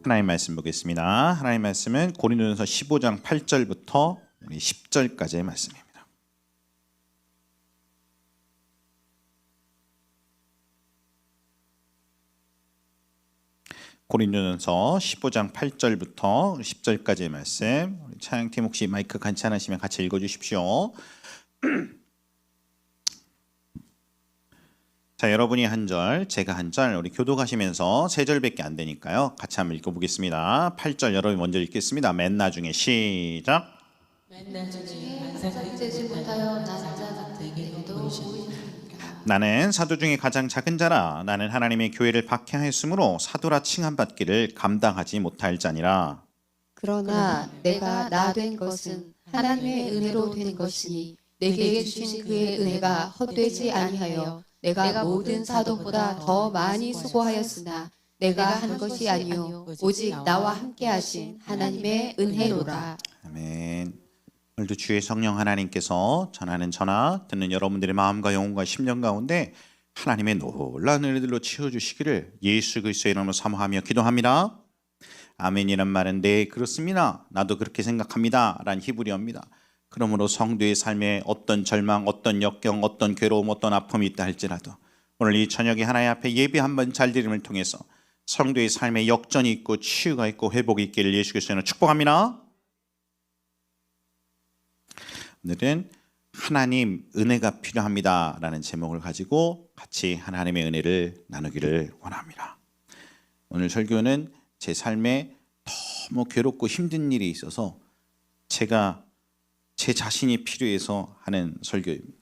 하나님 말씀 보겠습니다. 하나님 말씀은 고린도전서 15장 8절부터 10절까지의 말씀입니다. 고린도전서 15장 8절부터 10절까지의 말씀. 우리 찬양팀 혹시 마이크 괜찮으시면 같이 읽어주십시오. 자, 여러분이 한 절, 제가 한 절, 우리 교독하시면서 세 절밖에 안 되니까요. 같이 한번 읽어보겠습니다. 8절 여러분 먼저 읽겠습니다. 맨 나중에 시작. 맨 나중에 만상되지 못하여 나자들에게도 보이시니까. 나는 사도 중에 가장 작은 자라. 나는 하나님의 교회를 박해하였으므로 사도라 칭함받기를 감당하지 못할 자니라. 그러나 내가 나 된 것은 하나님의 은혜로 된 것이니 내게 주신 그의 은혜가 헛되지 아니하여 내가 모든 사도보다 더 많이 수고하였으나 내가 한 것이 아니요 오직 나와 함께 하신 하나님의 은혜로라. 아멘. 오늘도 주의 성령 하나님께서 전하는 전화 듣는 여러분들의 마음과 영혼과 심령 가운데 하나님의 놀라운 은혜들로 채워주시기를 예수 그리스도의 이름으로 사모하며 기도합니다. 아멘이란 말은 네 그렇습니다. 나도 그렇게 생각합니다 라는 히브리어입니다. 그러므로 성도의 삶에 어떤 절망, 어떤 역경, 어떤 괴로움, 어떤 아픔이 있다 할지라도 오늘 이 저녁에 하나님 앞에 예배 한번 잘 드림을 통해서 성도의 삶에 역전이 있고 치유가 있고 회복이 있기를 예수 그리스도로 축복합니다. 오늘은 하나님 은혜가 필요합니다 라는 제목을 가지고 같이 하나님의 은혜를 나누기를 원합니다. 오늘 설교는 제 삶에 너무 괴롭고 힘든 일이 있어서 제가 제 자신이 필요해서 하는 설교입니다.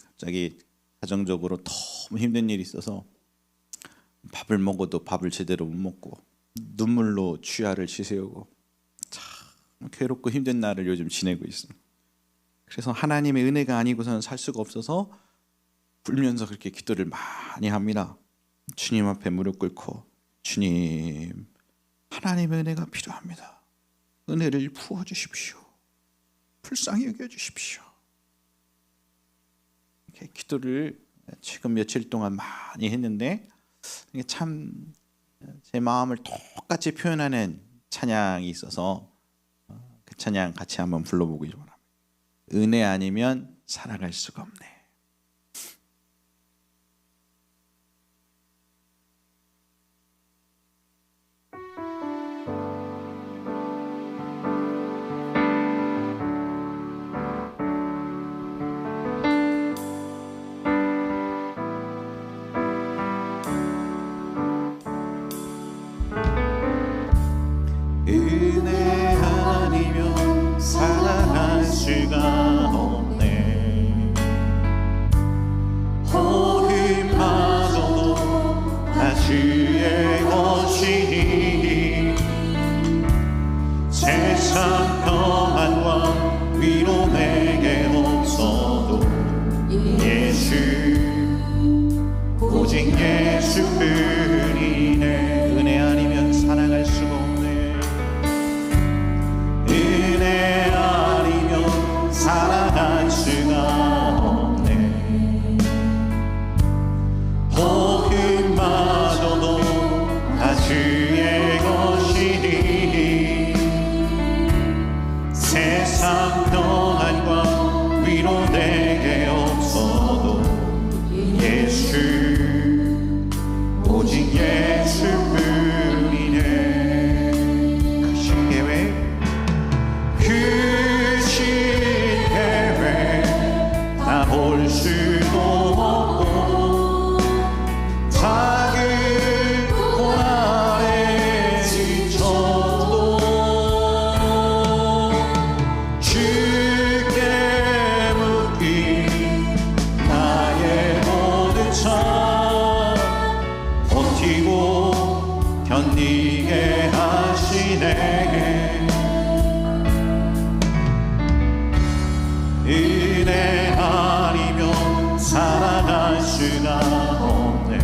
갑자기 가정적으로 너무 힘든 일이 있어서 밥을 먹어도 밥을 제대로 못 먹고 눈물로 주야를 지새우고 참 괴롭고 힘든 날을 요즘 지내고 있습니다. 그래서 하나님의 은혜가 아니고서는 살 수가 없어서 울면서 그렇게 기도를 많이 합니다. 주님 앞에 무릎 꿇고 주님 하나님의 은혜가 필요합니다. 은혜를 부어주십시오. 불쌍히 여겨주십시오. 이렇게 기도를 최근 며칠 동안 많이 했는데 이게 참 제 마음을 똑같이 표현하는 찬양이 있어서 그 찬양 같이 한번 불러보기 원합니다. 은혜 아니면 살아갈 수가 없네. 은혜 아니면 살아갈 수가 없네. 호흡마저도 다 주의 것이니 세상 평안과 위로 내게 없어도 예수 오직 예수뿐이네. 은혜 아니면 살아갈 수가 없네. 은혜 아니면 살아갈 수가 없네. 호흡마저도 다 주의 것이니 세상 평안과 위로 내게 없어도 예수 오직 예수뿐이네. 그 신계획 다 볼 수도 없고 작은 고난에 지쳐도 주께 묻기 나의 모든 삶 버티고 견디게 하시네. 은혜 아니면 살아갈 수가 없네.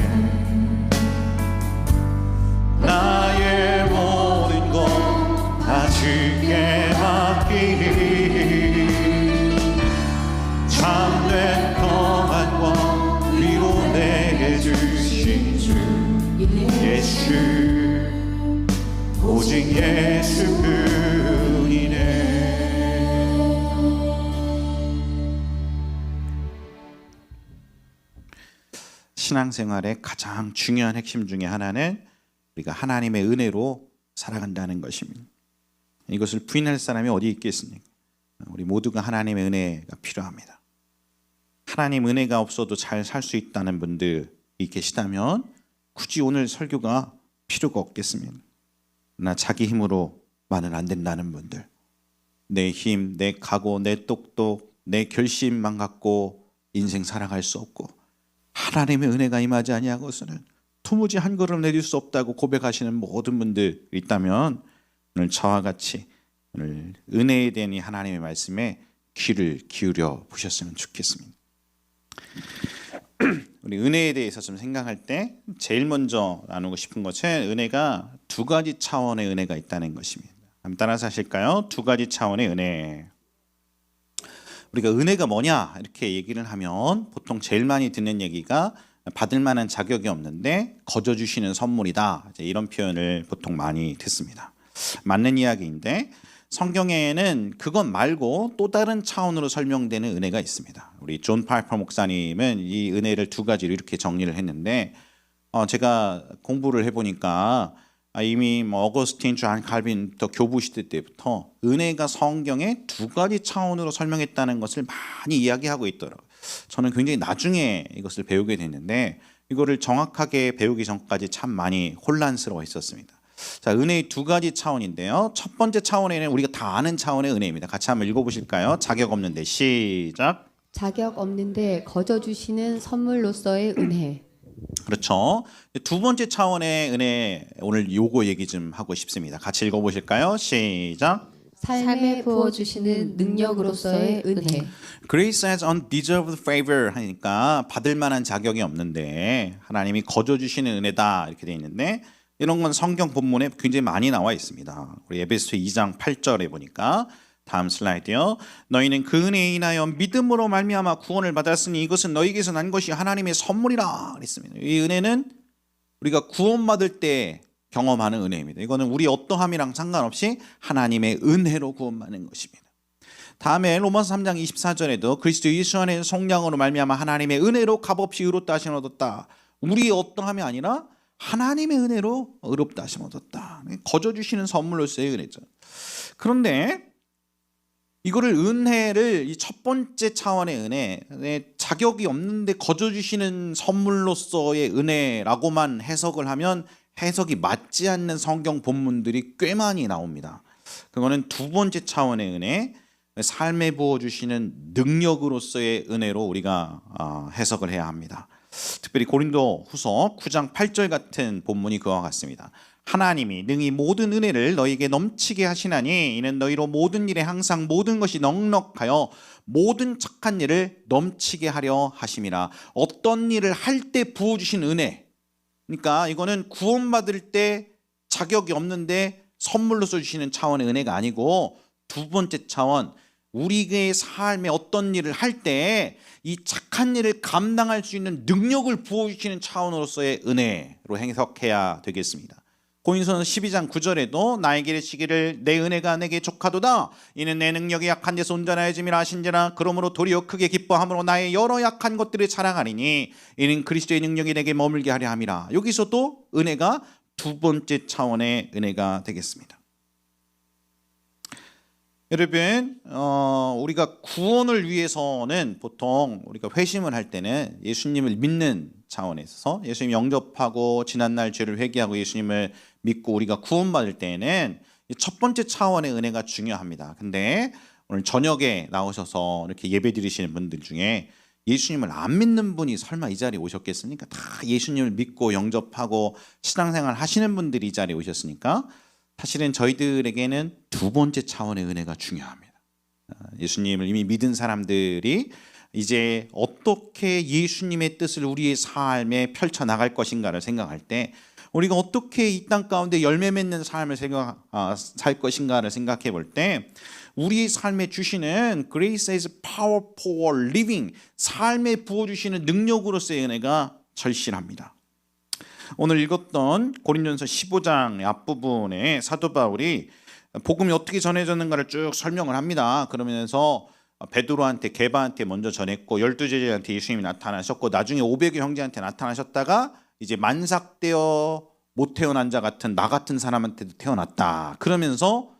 나의 모든 것 다 주께 맡기니 참된 평안과 위로 내게 주신 주 예수 예수뿐이네. 신앙생활의 가장 중요한 핵심 중에 하나는 우리가 하나님의 은혜로 살아간다는 것입니다. 이것을 부인할 사람이 어디 있겠습니까? 우리 모두가 하나님의 은혜가 필요합니다. 하나님 은혜가 없어도 잘 살 수 있다는 분들이 계시다면 굳이 오늘 설교가 필요가 없겠습니다. 그러나 자기 힘으로만은 안 된다는 분들, 내 힘, 내 각오, 내 똑똑, 내 결심만 갖고 인생 살아갈 수 없고 하나님의 은혜가 임하지 아니하고서는 도무지 한 걸음 내릴 수 없다고 고백하시는 모든 분들 있다면 오늘 저와 같이 오늘 은혜에 대한 이 하나님의 말씀에 귀를 기울여 보셨으면 좋겠습니다. 우리 은혜에 대해서 좀 생각할 때 제일 먼저 나누고 싶은 것은 은혜가 두 가지 차원의 은혜가 있다는 것입니다. 한번 따라서 하실까요? 두 가지 차원의 은혜. 우리가 은혜가 뭐냐 이렇게 얘기를 하면 보통 제일 많이 듣는 얘기가 받을 만한 자격이 없는데 거저 주시는 선물이다, 이런 표현을 보통 많이 듣습니다. 맞는 이야기인데 성경에는 그것 말고 또 다른 차원으로 설명되는 은혜가 있습니다. 우리 존 파이퍼 목사님은 이 은혜를 두 가지로 이렇게 정리를 했는데 제가 공부를 해보니까 이미 어거스틴, 존 칼빈부터 교부 시대 때부터 은혜가 성경의 두 가지 차원으로 설명했다는 것을 많이 이야기하고 있더라고요. 저는 굉장히 나중에 이것을 배우게 됐는데 이거를 정확하게 배우기 전까지 참 많이 혼란스러워 했었습니다. 자, 은혜의 두 가지 차원인데요. 첫 번째 차원에는 우리가 다 아는 차원의 은혜입니다. 같이 한번 읽어보실까요? 자격 없는데 시작. 자격 없는데 거저 주시는 선물로서의 은혜. 그렇죠. 두 번째 차원의 은혜, 오늘 요거 얘기 좀 하고 싶습니다. 같이 읽어보실까요? 시작. 삶에 부어주시는 능력으로서의 은혜. Grace as undeserved favor 하니까 받을 만한 자격이 없는데 하나님이 거저 주시는 은혜다 이렇게 돼 있는데 이런 건 성경 본문에 굉장히 많이 나와 있습니다. 우리 에베소 2장 8절에 보니까 다음 슬라이드요. 너희는 그 은혜에 인하여 믿음으로 말미암아 구원을 받았으니 이것은 너희에게서 난 것이 하나님의 선물이라 그랬습니다. 이 은혜는 우리가 구원받을 때 경험하는 은혜입니다. 이거는 우리 어떠함이랑 상관없이 하나님의 은혜로 구원받는 것입니다. 다음에 로마서 3장 24절에도 그리스도 예수 안에 속량으로 말미암아 하나님의 은혜로 값없이 의롭다 하심을 얻었다. 우리 어떠함이 아니라 하나님의 은혜로 의롭다 하심을 얻었다. 거저 주시는 선물로서의 은혜죠. 그런데 이거를 은혜를 이 첫 번째 차원의 은혜, 자격이 없는데 거저 주시는 선물로서의 은혜라고만 해석을 하면 해석이 맞지 않는 성경 본문들이 꽤 많이 나옵니다. 그거는 두 번째 차원의 은혜, 삶에 부어주시는 능력으로서의 은혜로 우리가 해석을 해야 합니다. 특별히 고린도 후서 9장 8절 같은 본문이 그와 같습니다. 하나님이 능히 모든 은혜를 너희에게 넘치게 하시나니 이는 너희로 모든 일에 항상 모든 것이 넉넉하여 모든 착한 일을 넘치게 하려 하심이라. 어떤 일을 할 때 부어주신 은혜, 그러니까 이거는 구원받을 때 자격이 없는데 선물로 써주시는 차원의 은혜가 아니고 두 번째 차원, 우리의 삶에 어떤 일을 할 때 이 착한 일을 감당할 수 있는 능력을 부어주시는 차원으로서의 은혜로 해석해야 되겠습니다. 고린도서 12장 9절에도 나에게 이르시기를 내 은혜가 내게 족하도다 이는 내 능력이 약한 데서 온전하여짐이라 하신지라. 그러므로 도리어 크게 기뻐함으로 나의 여러 약한 것들을 자랑하리니 이는 그리스도의 능력이 내게 머물게 하려 함이라. 여기서도 은혜가 두 번째 차원의 은혜가 되겠습니다. 여러분, 우리가 구원을 위해서는 보통 우리가 회심을 할 때는 예수님을 믿는 차원에 있어서 예수님 영접하고 지난날 죄를 회개하고 예수님을 믿고 우리가 구원받을 때에는 첫 번째 차원의 은혜가 중요합니다. 근데 오늘 저녁에 나오셔서 이렇게 예배 드리시는 분들 중에 예수님을 안 믿는 분이 설마 이 자리에 오셨겠습니까? 다 예수님을 믿고 영접하고 신앙생활 하시는 분들이 이 자리에 오셨으니까 사실은 저희들에게는 두 번째 차원의 은혜가 중요합니다. 예수님을 이미 믿은 사람들이 이제 어떻게 예수님의 뜻을 우리의 삶에 펼쳐나갈 것인가를 생각할 때 우리가 어떻게 이 땅 가운데 열매 맺는 삶을 살 것인가를 생각해 볼 때 우리의 삶에 주시는 Grace is power for living, 삶에 부어주시는 능력으로서의 은혜가 절실합니다. 오늘 읽었던 고린도전서 15장 앞부분에 사도 바울이 복음이 어떻게 전해졌는가를 쭉 설명을 합니다. 그러면서 베드로한테 게바한테 먼저 전했고 12제자한테 예수님이 나타나셨고 나중에 500여 형제한테 나타나셨다가 이제 만삭되어 못 태어난 자 같은 나 같은 사람한테도 태어났다. 그러면서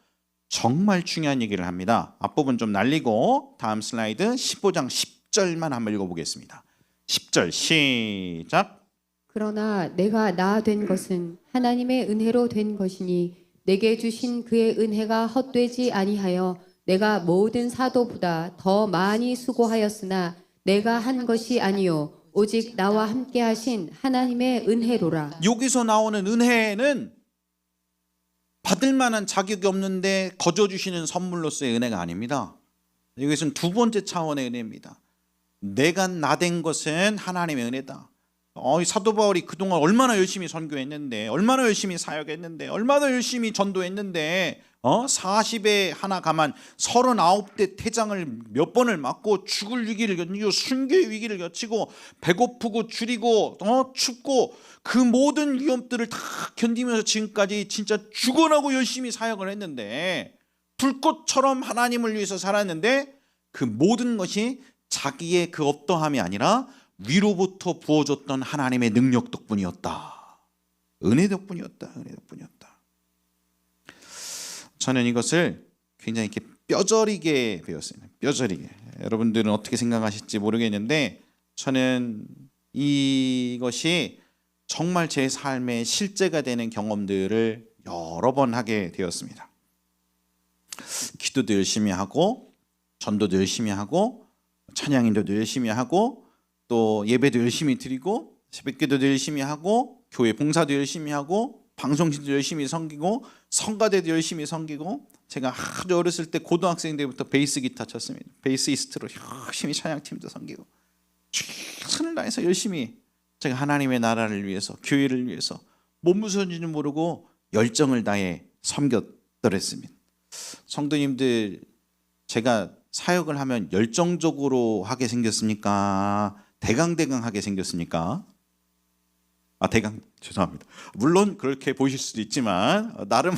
정말 중요한 얘기를 합니다. 앞부분 좀 날리고 다음 슬라이드 15장 10절만 한번 읽어보겠습니다. 10절 시작. 그러나 내가 나 된 것은 하나님의 은혜로 된 것이니 내게 주신 그의 은혜가 헛되지 아니하여 내가 모든 사도보다 더 많이 수고하였으나 내가 한 것이 아니요 오직 나와 함께 하신 하나님의 은혜로라. 여기서 나오는 은혜는 받을 만한 자격이 없는데 거저 주시는 선물로서의 은혜가 아닙니다. 여기서는 두 번째 차원의 은혜입니다. 내가 나 된 것은 하나님의 은혜다. 이 사도 바울이 그동안 얼마나 열심히 선교했는데, 얼마나 열심히 사역했는데, 얼마나 열심히 전도했는데 40에 하나 가만 39대 태장을 몇 번을 맞고 죽을 위기를 견디고 순교의 위기를 겪고 배고프고 줄이고 춥고 그 모든 위험들을 다 견디면서 지금까지 진짜 죽어나고 열심히 사역을 했는데 불꽃처럼 하나님을 위해서 살았는데 그 모든 것이 자기의 그 어떠함이 아니라 위로부터 부어줬던 하나님의 능력 덕분이었다. 은혜 덕분이었다. 은혜 덕분이었다. 저는 이것을 굉장히 이렇게 뼈저리게 배웠어요. 뼈저리게. 여러분들은 어떻게 생각하실지 모르겠는데 저는 이것이 정말 제 삶의 실제가 되는 경험들을 여러 번 하게 되었습니다. 기도도 열심히 하고 전도도 열심히 하고 찬양인도도 열심히 하고 또 예배도 열심히 드리고 새벽기도도 열심히 하고 교회 봉사도 열심히 하고 방송진도 열심히 섬기고 성가대도 열심히 섬기고 제가 아주 어렸을 때 고등학생 때부터 베이스 기타 쳤습니다. 베이스이스트로 열심히 찬양팀도 섬기고 최선을 다해서 열심히 제가 하나님의 나라를 위해서 교회를 위해서 뭐 무슨지는 모르고 열정을 다해 섬겼더랬습니다. 성도님들 제가 사역을 하면 열정적으로 하게 생겼습니까? 대강대강하게 생겼습니까? 죄송합니다. 물론 그렇게 보실 수도 있지만 나름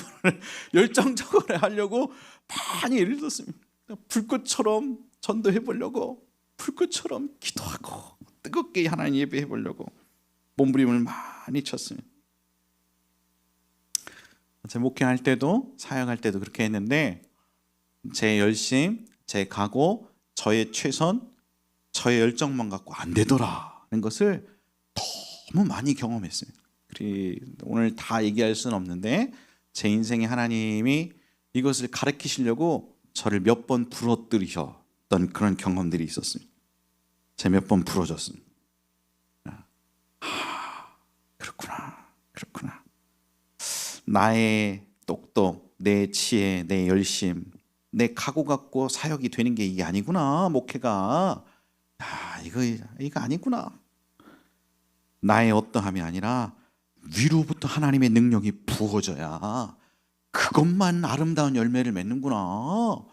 열정적으로 하려고 많이 애를 썼습니다. 불꽃처럼 전도해 보려고 불꽃처럼 기도하고 뜨겁게 하나님 예배해 보려고 몸부림을 많이 쳤습니다. 제 목회할 때도 사역할 때도 그렇게 했는데 제 열심, 제 각오, 저의 최선, 저의 열정만 갖고 안 되더라는 것을 너무 많이 경험했습니다. 오늘 다 얘기할 수는 없는데 제 인생에 하나님이 이것을 가르치시려고 저를 몇 번 부러뜨리셨던 그런 경험들이 있었습니다. 제가 몇 번 부러졌습니다. 그렇구나. 나의 똑똑, 내 지혜, 내 열심, 내 각오 갖고 사역이 되는 게 이게 아니구나. 목회가 이거 아니구나. 나의 어떠함이 아니라 위로부터 하나님의 능력이 부어져야 그것만 아름다운 열매를 맺는구나.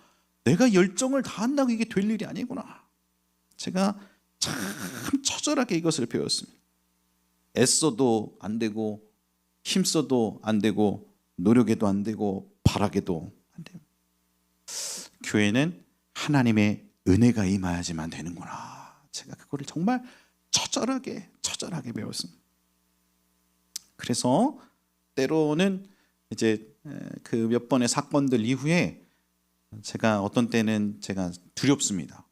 내가 열정을 다한다고 이게 될 일이 아니구나. 제가 참 처절하게 이것을 배웠습니다. 애써도 안 되고 힘써도 안 되고 노력해도 안 되고 바라게도 안 됩니다. 교회는 하나님의 은혜가 임하야지만 되는구나. 제가 그거를 정말 처절하게 배웠습니다. 그래서 때로는 이제 그 몇 번의 사건들 이후에 제가 어떤 때는 제가 두렵습니다.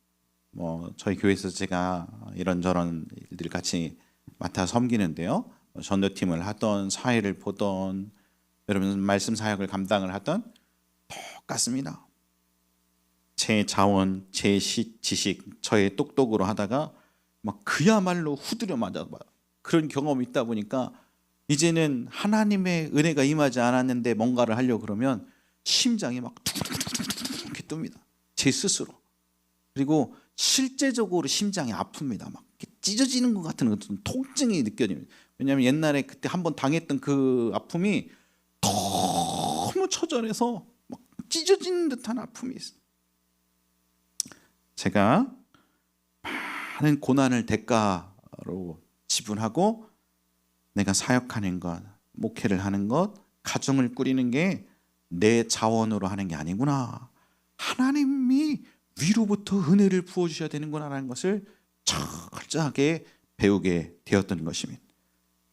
저희 교회에서 제가 이런저런 일들을 같이 맡아 섬기는데요. 전도팀을 하던 사회를 보던 여러분 말씀 사역을 감당을 하던 똑같습니다. 제 자원, 제 지식, 저의 똑똑으로 하다가 막 그야말로 후드려 맞아 그런 경험이 있다 보니까 이제는 하나님의 은혜가 임하지 않았는데 뭔가를 하려고 그러면 심장이 막 툭툭툭툭 이렇게 뜹니다. 제 스스로. 그리고 실제적으로 심장이 아픕니다. 막 찢어지는 것 같은 통증이 느껴집니다. 왜냐하면 옛날에 그때 한번 당했던 그 아픔이 너무 처절해서 막 찢어지는 듯한 아픔이 있어요. 제가 많은 고난을 대가로 지불하고 내가 사역하는 것, 목회를 하는 것, 가정을 꾸리는 게 내 자원으로 하는 게 아니구나. 하나님이 위로부터 은혜를 부어주셔야 되는구나라는 것을 철저하게 배우게 되었던 것입니다.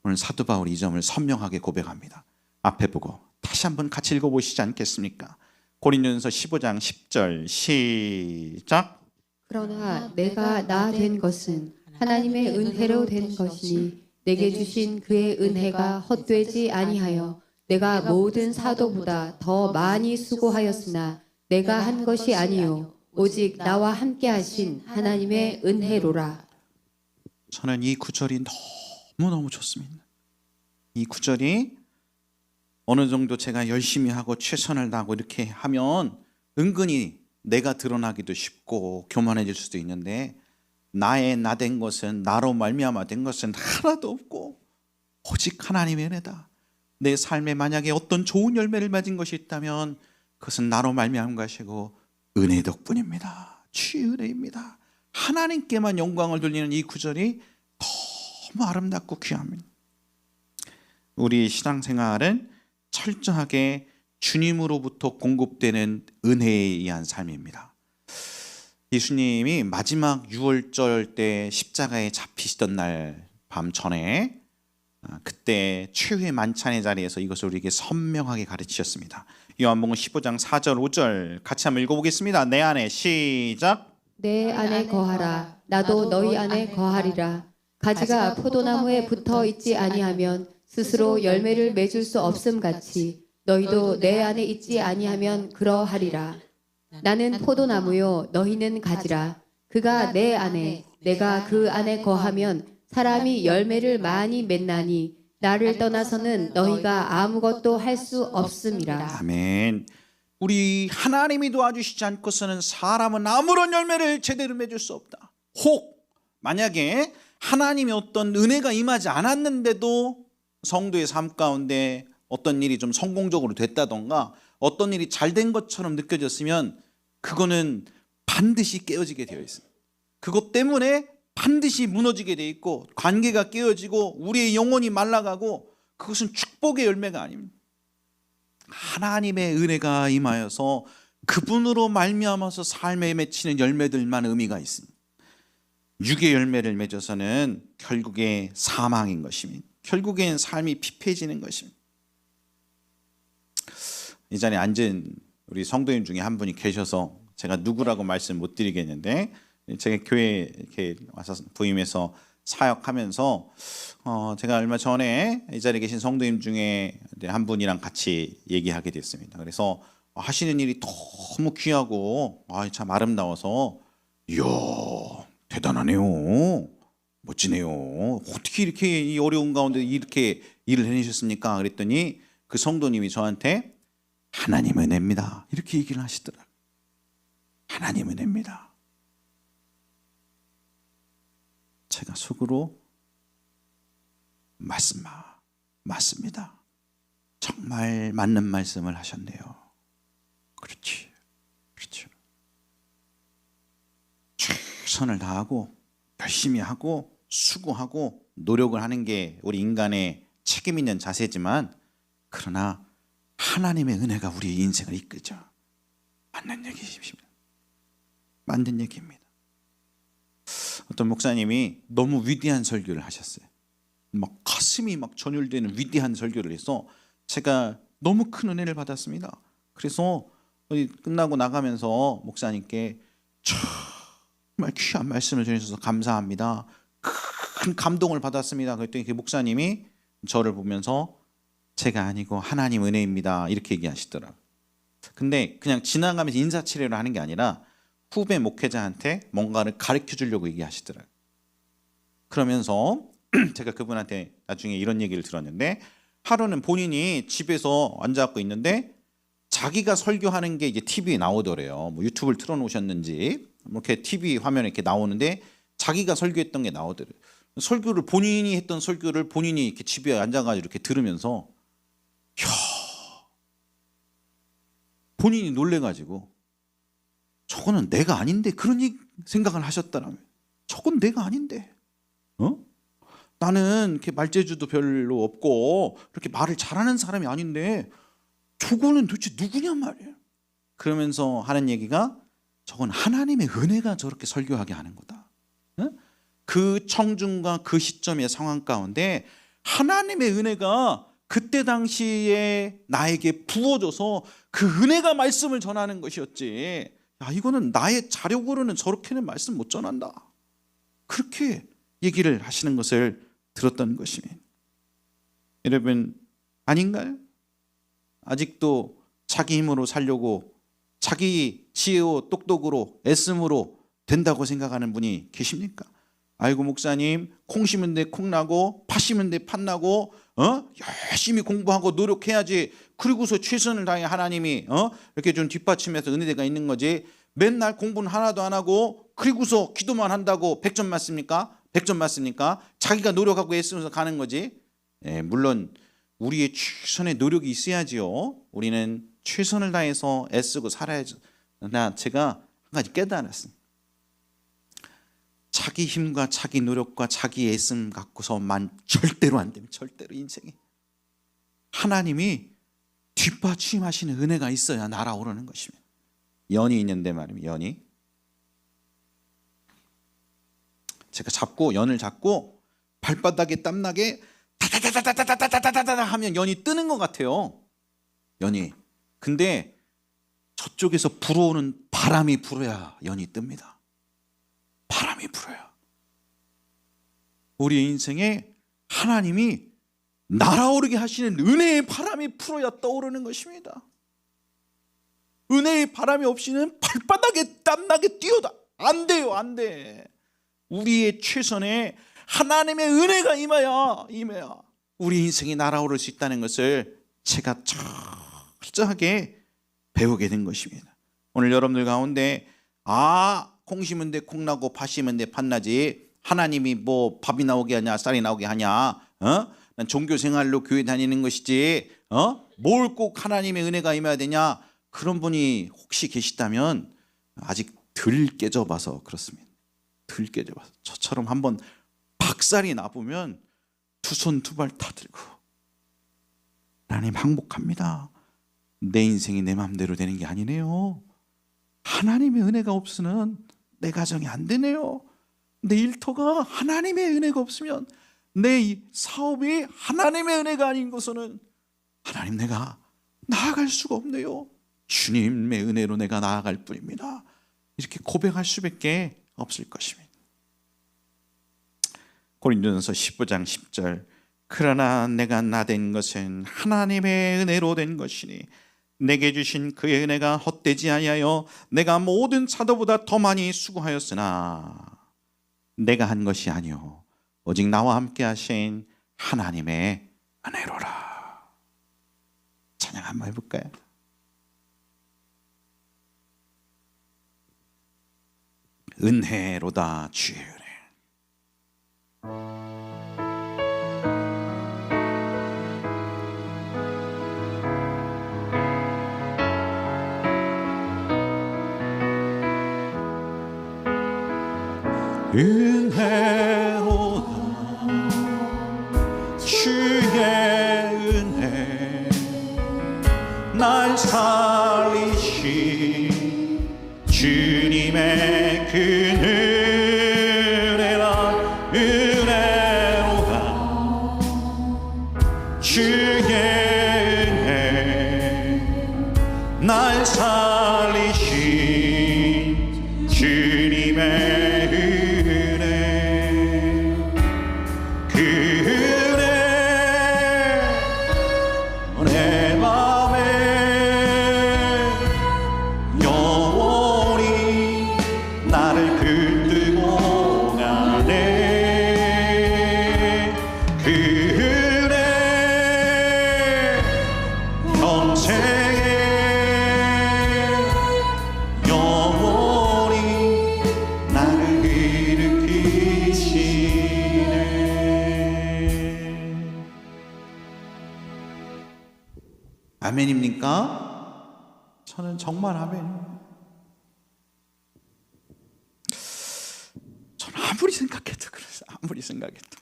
오늘 사도 바울이 이 점을 선명하게 고백합니다. 앞에 보고 다시 한번 같이 읽어보시지 않겠습니까? 고린도전서 15장 10절 시작. 그러나 내가 나 된 것은 하나님의 은혜로 된 것이니 내게 주신 그의 은혜가 헛되지 아니하여 내가 모든 사도보다 더 많이 수고하였으나 내가 한 것이 아니요 오직 나와 함께 하신 하나님의 은혜로라. 저는 이 구절이 너무너무 좋습니다. 이 구절이 어느 정도 제가 열심히 하고 최선을 다하고 이렇게 하면 은근히 내가 드러나기도 쉽고 교만해질 수도 있는데, 나의 나 된 것은, 나로 말미암아 된 것은 하나도 없고 오직 하나님의 은혜다. 내 삶에 만약에 어떤 좋은 열매를 맺은 것이 있다면 그것은 나로 말미암은 것이고 은혜 덕분입니다. 주의 은혜입니다. 하나님께만 영광을 돌리는 이 구절이 너무 아름답고 귀합니다. 우리 신앙생활은 철저하게 주님으로부터 공급되는 은혜에 의한 삶입니다. 예수님이 마지막 유월절 때 십자가에 잡히시던 날 밤 전에 그때 최후의 만찬의 자리에서 이것을 우리에게 선명하게 가르치셨습니다. 요한복음 15장 4절 5절 같이 한번 읽어보겠습니다. 내 안에 시작. 내 안에 거하라 나도 너희 안에 거하리라. 가지가 포도나무에 붙어 있지 아니하면 스스로 열매를 맺을 수 없음 같이 너희도 내 안에 있지 아니하면 그러하리라. 나는 포도나무요 너희는 가지라. 그가 내 안에 내가 그 안에 거하면 사람이 열매를 많이 맺나니 나를 떠나서는 너희가 아무것도 할 수 없음이라. 아멘. 우리 하나님이 도와주시지 않고서는 사람은 아무런 열매를 제대로 맺을 수 없다. 혹 만약에 하나님의 어떤 은혜가 임하지 않았는데도 성도의 삶 가운데 어떤 일이 좀 성공적으로 됐다던가 어떤 일이 잘 된 것처럼 느껴졌으면 그거는 반드시 깨어지게 되어 있습니다. 그것 때문에 반드시 무너지게 되어 있고 관계가 깨어지고 우리의 영혼이 말라가고 그것은 축복의 열매가 아닙니다. 하나님의 은혜가 임하여서 그분으로 말미암아서 삶에 맺히는 열매들만 의미가 있습니다. 육의 열매를 맺어서는 결국에 사망인 것입니다. 결국엔 삶이 피폐해지는 것입니다. 이 자리에 앉은 우리 성도님 중에 한 분이 계셔서 제가 누구라고 말씀 못 드리겠는데, 제가 교회에 이렇게 와서 부임해서 사역하면서 제가 얼마 전에 이 자리에 계신 성도님 중에 한 분이랑 같이 얘기하게 됐습니다. 그래서 하시는 일이 너무 귀하고 참 아름다워서 이야 대단하네요, 멋지네요, 어떻게 이렇게 이 어려운 가운데 이렇게 일을 해내셨습니까? 그랬더니 그 성도님이 저한테 하나님 은혜입니다 이렇게 얘기를 하시더라고요. 하나님 은혜입니다. 제가 속으로 맞습니다. 정말 맞는 말씀을 하셨네요. 그렇지. 최선을 다하고 열심히 하고 수고하고 노력을 하는 게 우리 인간의 책임 있는 자세지만, 그러나 하나님의 은혜가 우리의 인생을 이끌죠. 맞는 얘기입니다. 맞는 얘기입니다. 어떤 목사님이 너무 위대한 설교를 하셨어요. 막 가슴이 막 전율되는 위대한 설교를 해서 제가 너무 큰 은혜를 받았습니다. 그래서 끝나고 나가면서 목사님께 정말 귀한 말씀을 전해주셔서 감사합니다, 큰 감동을 받았습니다. 그랬더니 그 목사님이 저를 보면서 제가 아니고 하나님 은혜입니다 이렇게 얘기하시더라고요. 근데 그냥 지나가면서 인사치레를 하는 게 아니라 후배 목회자한테 뭔가를 가르쳐 주려고 얘기하시더라고요. 그러면서 제가 그분한테 나중에 이런 얘기를 들었는데, 하루는 본인이 집에서 앉아갖고 있는데 자기가 설교하는 게 이제 TV에 나오더래요. 뭐 유튜브를 틀어놓으셨는지 뭐 이렇게 TV 화면에 이렇게 나오는데 자기가 설교했던 게 나오더래요. 설교를 본인이 했던 설교를 본인이 이렇게 집에 앉아가지고 이렇게 들으면서 본인이 놀래가지고 저거는 내가 아닌데 그런 생각을 하셨다라면, 저건 내가 아닌데 나는 이렇게 말재주도 별로 없고 그렇게 말을 잘하는 사람이 아닌데 저거는 도대체 누구냐 말이에요. 그러면서 하는 얘기가 저건 하나님의 은혜가 저렇게 설교하게 하는 거다. 응? 그 청중과 그 시점의 상황 가운데 하나님의 은혜가 그때 당시에 나에게 부어져서 그 은혜가 말씀을 전하는 것이었지. 야, 이거는 나의 자력으로는 저렇게는 말씀 못 전한다. 그렇게 얘기를 하시는 것을 들었던 것입니다. 여러분 아닌가요? 아직도 자기 힘으로 살려고 자기 지혜로 똑똑으로 애씀으로 된다고 생각하는 분이 계십니까? 아이고 목사님 콩 심은 데 콩 나고 팥 심은 데 팥 나고 열심히 공부하고 노력해야지. 그리고서 최선을 다해 하나님이 이렇게 좀 뒷받침해서 은혜가 있는 거지. 맨날 공부는 하나도 안 하고 그리고서 기도만 한다고 100점 맞습니까? 100점 맞습니까? 자기가 노력하고 애쓰면서 가는 거지. 물론 우리의 최선의 노력이 있어야지요. 우리는 최선을 다해서 애쓰고 살아야죠. 제가 한 가지 깨달았습니다. 자기 힘과 자기 노력과 자기 애씀 갖고서만 절대로 안 됩니다. 절대로 인생에 하나님이 뒷받침하시는 은혜가 있어야 날아오르는 것입니다. 연이 있는데 말입니다. 연이 제가 연을 잡고 발바닥에 땀나게 다다다다다다다다다다 하면 연이 뜨는 것 같아요. 연이. 근데 저쪽에서 불어오는 바람이 불어야 연이 뜹니다. 바람이 불어요. 우리 인생에 하나님이 날아오르게 하시는 은혜의 바람이 불어야 떠오르는 것입니다. 은혜의 바람이 없이는 발바닥에 땀나게 뛰어다 안 돼요. 안 돼. 우리의 최선에 하나님의 은혜가 임해야 우리 인생이 날아오를 수 있다는 것을 제가 철저하게 배우게 된 것입니다. 오늘 여러분들 가운데 콩 심은 데 콩 나고 팥 심은 데 팥 나지 하나님이 뭐 밥이 나오게 하냐 쌀이 나오게 하냐 난 종교생활로 교회 다니는 것이지 뭘 꼭 하나님의 은혜가 임해야 되냐 그런 분이 혹시 계시다면 아직 덜 깨져봐서 그렇습니다. 덜 깨져봐서 저처럼 한번 박살이 나보면 두 손 두 발 다 들고 하나님 항복합니다. 내 인생이 내 마음대로 되는 게 아니네요. 하나님의 은혜가 없으면 내 가정이 안 되네요. 내 일터가 하나님의 은혜가 없으면 내 사업이 하나님의 은혜가 아닌 것은 하나님 내가 나아갈 수가 없네요. 주님의 은혜로 내가 나아갈 뿐입니다. 이렇게 고백할 수밖에 없을 것입니다. 고린도전서 15장 10절 그러나 내가 나된 것은 하나님의 은혜로 된 것이니 내게 주신 그의 은혜가 헛되지 아니하여 내가 모든 사도보다 더 많이 수고하였으나 내가 한 것이 아니요 오직 나와 함께 하신 하나님의 은혜로라. 찬양 한번 해볼까요? 은혜로다 주의 은혜. 은혜로다 주의 은혜 날 살리신 주님의 그 은혜라 은혜로다 주의 은혜 날 살리신 주님의 아멘입니까? 저는 정말 아멘입니다. 저는 아무리 생각해도 그래서 아무리 생각해도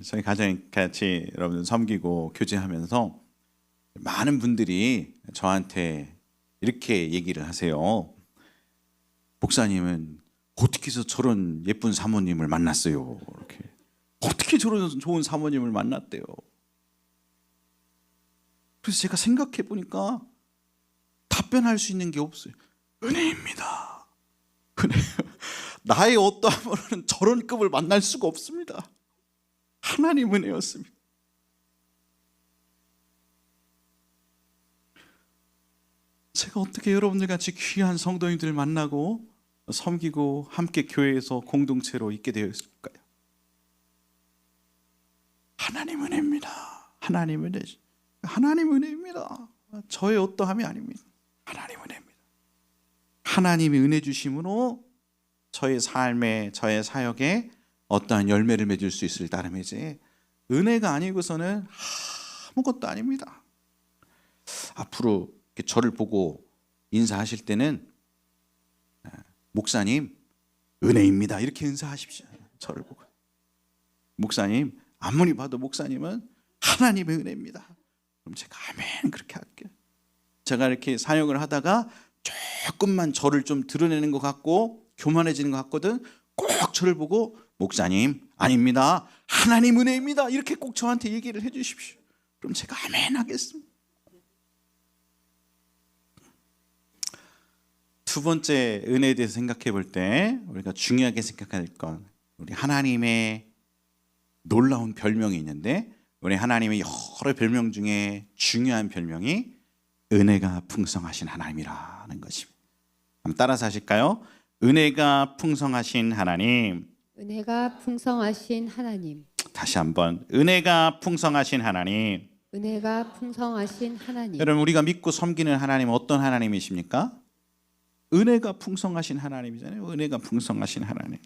저희 가정 같이 여러분들 섬기고 교제하면서 많은 분들이 저한테 이렇게 얘기를 하세요. 목사님은 어떻게 해서 저런 예쁜 사모님을 만났어요? 이렇게. 어떻게 저런 좋은 사모님을 만났대요? 그래서 제가 생각해 보니까 답변할 수 있는 게 없어요. 은혜입니다. 은혜. 나의 어떠함으로는 저런 급을 만날 수가 없습니다. 하나님 은혜였습니다. 제가 어떻게 여러분들 같이 귀한 성도님들을 만나고 섬기고 함께 교회에서 공동체로 있게 되었을까요? 하나님 은혜입니다. 하나님 은혜. 하나님 은혜입니다. 저의 어떠함이 아닙니다. 하나님 은혜입니다. 하나님이 은혜 주심으로 저의 삶에, 저의 사역에 어떠한 열매를 맺을 수 있을 따름이지 은혜가 아니고서는 아무것도 아닙니다. 앞으로 이렇게 저를 보고 인사하실 때는 목사님 은혜입니다 이렇게 인사하십시오. 저를 보고 목사님, 아무리 봐도 목사님은 하나님의 은혜입니다. 그럼 제가 아멘 그렇게 할게요. 제가 이렇게 사역을 하다가 조금만 저를 좀 드러내는 것 같고 교만해지는 것 같거든, 꼭 저를 보고 목사님 아닙니다, 하나님 은혜입니다 이렇게 꼭 저한테 얘기를 해 주십시오. 그럼 제가 아멘 하겠습니다. 두 번째 은혜에 대해서 생각해 볼 때 우리가 중요하게 생각할 건, 우리 하나님의 놀라운 별명이 있는데, 우리 하나님의 여러 별명 중에 중요한 별명이 은혜가 풍성하신 하나님이라는 것입니다. 한번 따라서 하실까요? 은혜가 풍성하신 하나님. 은혜가 풍성하신 하나님. 다시 한번, 은혜가 풍성하신 하나님. 은혜가 풍성하신 하나님. 여러분, 우리가 믿고 섬기는 하나님은 어떤 하나님이십니까? 은혜가 풍성하신 하나님이잖아요. 은혜가 풍성하신 하나님.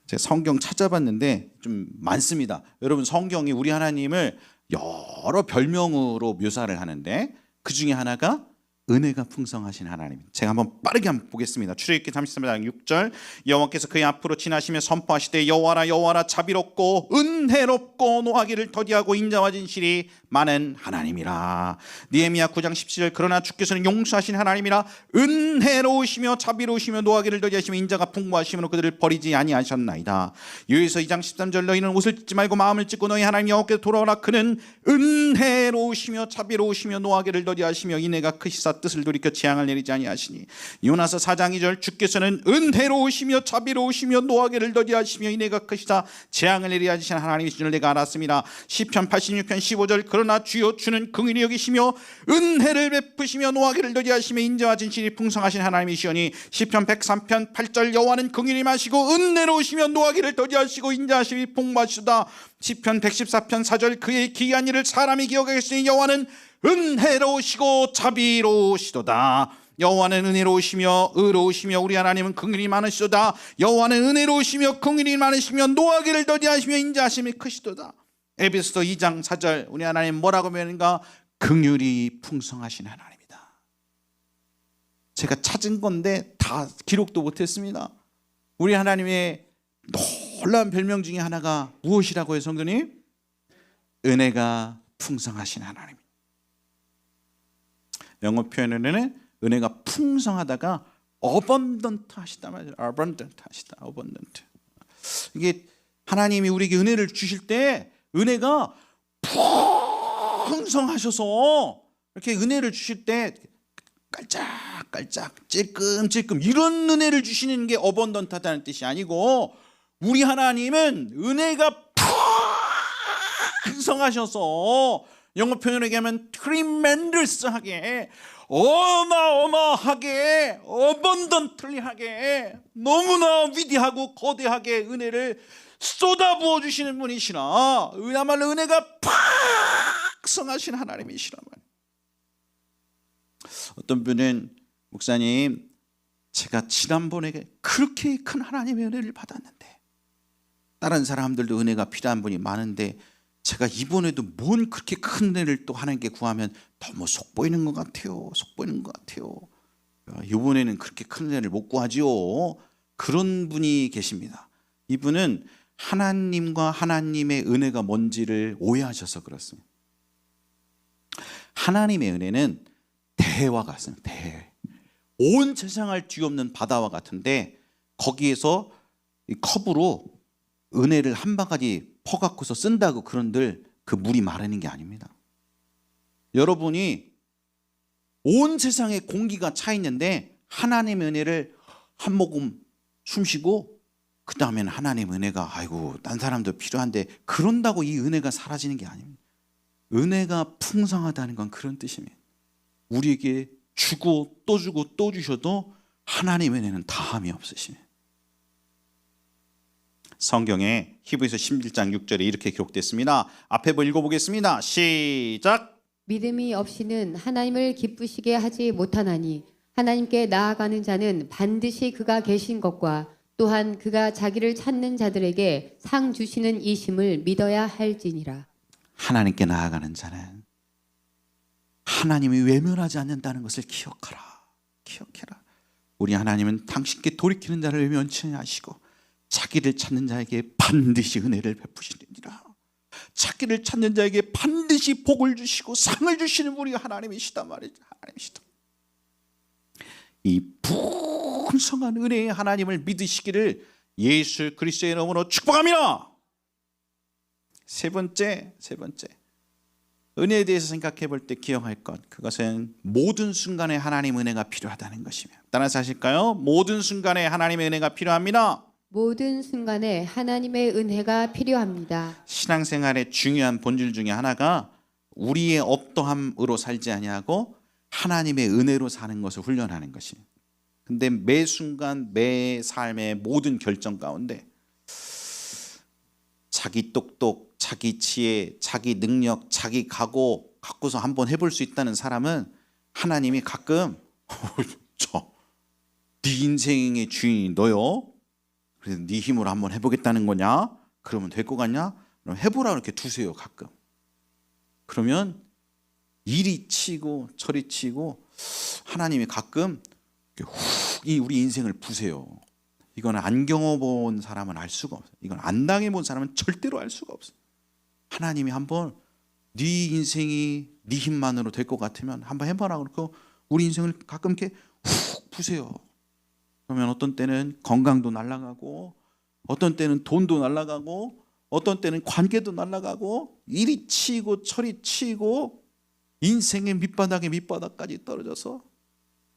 제가 성경 찾아봤는데 좀 많습니다. 여러분, 성경이 우리 하나님을 여러 별명으로 묘사를 하는데 그 중에 하나가 은혜가 풍성하신 하나님. 제가 한번 빠르게 한번 보겠습니다. 출애굽기 33장 6절, 여호와께서 그의 앞으로 지나시며 선포하시되 여호와라 여호와라 자비롭고 은혜롭고 노하기를 더디하고 인자와 진실이 많은 하나님이라. 느헤미야 9장 17절, 그러나 주께서는 용서하신 하나님이라 은혜로우시며 자비로우시며 노하기를 더디하시며 인자가 풍부하시므로 그들을 버리지 아니하셨나이다. 요에서 2장 13절, 너희는 옷을 찢지 말고 마음을 찢고 너희 하나님 여호와께서 돌아오라. 그는 은혜로우시며 자비로우시며 노하기를 더디하시며 인애가 크시사 뜻을 돌이켜 재앙을 내리지 아니하시니. 요나서 4장 2절, 주께서는 은혜로우시며 자비로우시며 노하기를 더디하시며 인애가 크시사 재앙을 내리지 아니하시는 하나님이신 줄 내가 알았습니다. 시편 86편 15절, 그러나 주여 주는 긍휼히 여기시며 은혜를 베푸시며 노하기를 더디하시며 인자와 진실이 풍성하신 하나님이시오니. 시편 103편 8절, 여호와는 긍휼히 마시고 은혜로우시며 노하기를 더디하시고 인자하심이 풍부하시다. 시편 114편 4절, 그의 기이한 일을 사람이 기억하겠으니 여호와는 은혜로우시고 자비로우시도다. 여호와는 은혜로우시며 의로우시며 우리 하나님은 긍휼이 많으시도다. 여호와는 은혜로우시며 긍휼이 많으시며 노하기를 더디하시며 인자하심이 크시도다. 에베소서 2장 4절, 우리 하나님 뭐라고 표현인가? 긍휼이 풍성하신 하나님이다. 제가 찾은 건데 다 기록도 못했습니다. 우리 하나님의 놀라운 별명 중에 하나가 무엇이라고 해요, 성도님? 은혜가 풍성하신 하나님. 영어 표현으로는 은혜가 풍성하다가 abundant 하시다 말이에요. abundant 하시다. abundant. 이게 하나님이 우리에게 은혜를 주실 때 은혜가 풍성하셔서 이렇게 은혜를 주실 때 깔짝깔짝 찔끔찔끔 이런 은혜를 주시는 게 abundant하다는 뜻이 아니고, 우리 하나님은 은혜가 풍성하셔서 영어 표현으로 얘기하면 tremendous하게, 어마어마하게, abundantly하게, 너무나 위대하고 거대하게 은혜를 쏟아부어 주시는 분이시라. 그야말로 은혜가 풍성하신 하나님이시라 말이에요. 어떤 분은, 목사님 제가 지난번에 그렇게 큰 하나님의 은혜를 받았는데, 다른 사람들도 은혜가 필요한 분이 많은데 제가 이번에도 뭔 그렇게 큰 은혜를 또 하나님께 구하면 너무 속 보이는 것 같아요. 속 보이는 것 같아요. 이번에는 그렇게 큰 은혜를 못 구하지요. 그런 분이 계십니다. 이분은 하나님과 하나님의 은혜가 뭔지를 오해하셔서 그렇습니다. 하나님의 은혜는 대해와 같습니다. 대해. 온 세상을 뒤엎는 바다와 같은데 거기에서 이 컵으로 은혜를 한 바가지 퍼갖고서 쓴다고 그런들 그 물이 마르는 게 아닙니다. 여러분이 온 세상에 공기가 차 있는데 하나님의 은혜를 한 모금 숨쉬고 그 다음에는 하나님의 은혜가 아이고 딴 사람도 필요한데 그런다고 이 은혜가 사라지는 게 아닙니다. 은혜가 풍성하다는 건 그런 뜻입니다. 우리에게 주고 또 주셔도 하나님의 은혜는 다함이 없으시네. 성경에 히브리서 11장 6절에 이렇게 기록됐습니다. 앞에 읽어보겠습니다. 시작. 믿음이 없이는 하나님을 기쁘시게 하지 못하나니 하나님께 나아가는 자는 반드시 그가 계신 것과 또한 그가 자기를 찾는 자들에게 상 주시는 이심을 믿어야 할지니라. 하나님께 나아가는 자는 하나님이 외면하지 않는다는 것을 기억하라. 기억해라. 우리 하나님은 당신께 돌이키는 자를 외면치 아니하시고 자기를 찾는 자에게 반드시 은혜를 베푸시느니라. 자기를 찾는 자에게 반드시 복을 주시고 상을 주시는 우리 하나님이시다 말이죠. 하나님이시다. 이 풍성한 은혜의 하나님을 믿으시기를 예수 그리스도의 이름으로 축복합니다. 세 번째 은혜에 대해서 생각해 볼 때 기억할 것, 그것은 모든 순간에 하나님의 은혜가 필요하다는 것이며, 따라서 하실까요? 모든 순간에 하나님의 은혜가 필요합니다. 모든 순간에 하나님의 은혜가 필요합니다. 신앙생활의 중요한 본질 중에 하나가 우리의 어떠함으로 살지 아니하고 하나님의 은혜로 사는 것을 훈련하는 것입니다. 근데 매 순간 매 삶의 모든 결정 가운데 자기 똑똑, 자기 지혜, 자기 능력, 자기 각오 갖고서 한번 해볼 수 있다는 사람은 하나님이 가끔 네 인생의 주인이 너요? 그래서 네 힘으로 한번 해보겠다는 거냐? 그러면 될 것 같냐? 그럼 해보라 이렇게 두세요 가끔. 그러면 이리 치고 저리 치고 하나님이 가끔 이 우리 인생을 부세요. 이건 안 경험해본 사람은 알 수가 없어요. 이건 안 당해본 사람은 절대로 알 수가 없어요. 하나님이 한번 네 인생이 네 힘만으로 될 것 같으면 한번 해봐라 그러고 우리 인생을 가끔 이렇게 훅 부세요. 그러면 어떤 때는 건강도 날아가고 어떤 때는 돈도 날아가고 어떤 때는 관계도 날아가고 이리 치고 저리 치고 인생의 밑바닥에 밑바닥까지 떨어져서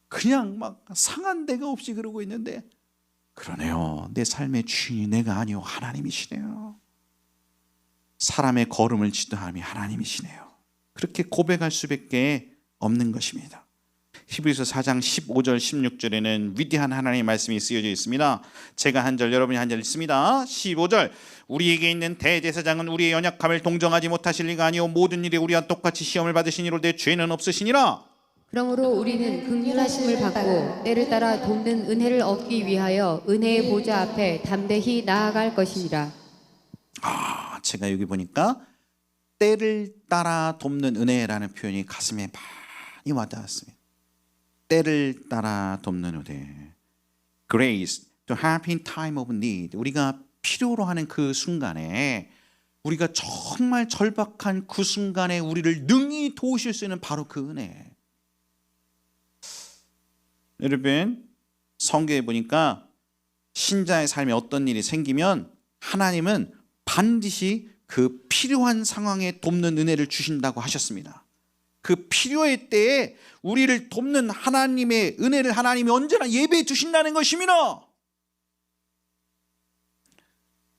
그냥 막 상한 데가 없이 그러고 있는데, 그러네요. 내 삶의 주인이 내가 아니요 하나님이시네요. 사람의 걸음을 지도하는 하나님이시네요. 그렇게 고백할 수밖에 없는 것입니다. 히브리서 4장 15절 16절에는 위대한 하나님의 말씀이 쓰여져 있습니다. 제가 한 절 여러분이 한 절 읽습니다. 15절 우리에게 있는 대제사장은 우리의 연약함을 동정하지 못하실 리가 아니요 모든 일에 우리와 똑같이 시험을 받으시니로되 죄는 없으시니라. 그러므로 우리는 긍휼하심을 받고 때를 따라 돕는 은혜를 얻기 위하여 은혜의 보좌 앞에 담대히 나아갈 것이니라. 제가 여기 보니까 때를 따라 돕는 은혜라는 표현이 가슴에 많이 와닿았습니다. 때를 따라 돕는 은혜, grace to help in time of need. 우리가 필요로 하는 그 순간에, 우리가 정말 절박한 그 순간에 우리를 능히 도우실 수 있는 바로 그 은혜. 여러분, 성경에 보니까 신자의 삶에 어떤 일이 생기면 하나님은 반드시 그 필요한 상황에 돕는 은혜를 주신다고 하셨습니다. 그 필요의 때에 우리를 돕는 하나님의 은혜를 하나님이 언제나 예배해 주신다는 것입니다.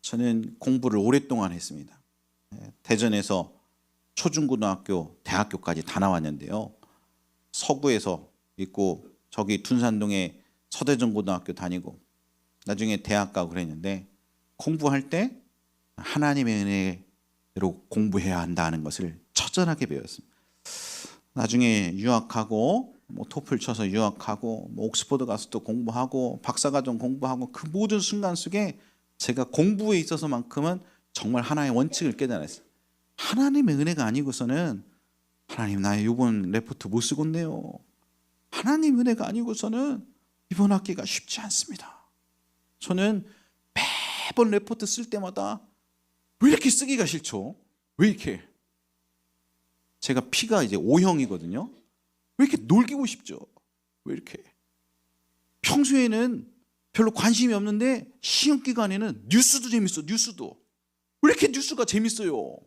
저는 공부를 오랫동안 했습니다. 대전에서 초중고등학교, 대학교까지 다 나왔는데요. 서구에서 있고 저기 둔산동에 서대전고등학교 다니고 나중에 대학 가고 그랬는데, 공부할 때 하나님의 은혜로 공부해야 한다는 것을 처절하게 배웠습니다. 나중에 유학하고 뭐 토플 쳐서 유학하고 뭐 옥스퍼드 가서 또 공부하고 박사과정 공부하고 그 모든 순간 속에 제가 공부에 있어서만큼은 정말 하나의 원칙을 깨달았어요. 하나님의 은혜가 아니고서는 하나님 나의 이번 레포트 못 쓰겠네요. 하나님 은혜가 아니고서는 이번 학기가 쉽지 않습니다. 저는 매번 레포트 쓸 때마다 왜 이렇게 쓰기가 싫죠? 왜 이렇게? 제가 P가 이제 O형이거든요. 왜 이렇게 놀기고 싶죠? 왜 이렇게? 평소에는 별로 관심이 없는데 시험 기간에는 뉴스도 재밌어. 뉴스도. 왜 이렇게 뉴스가 재밌어요?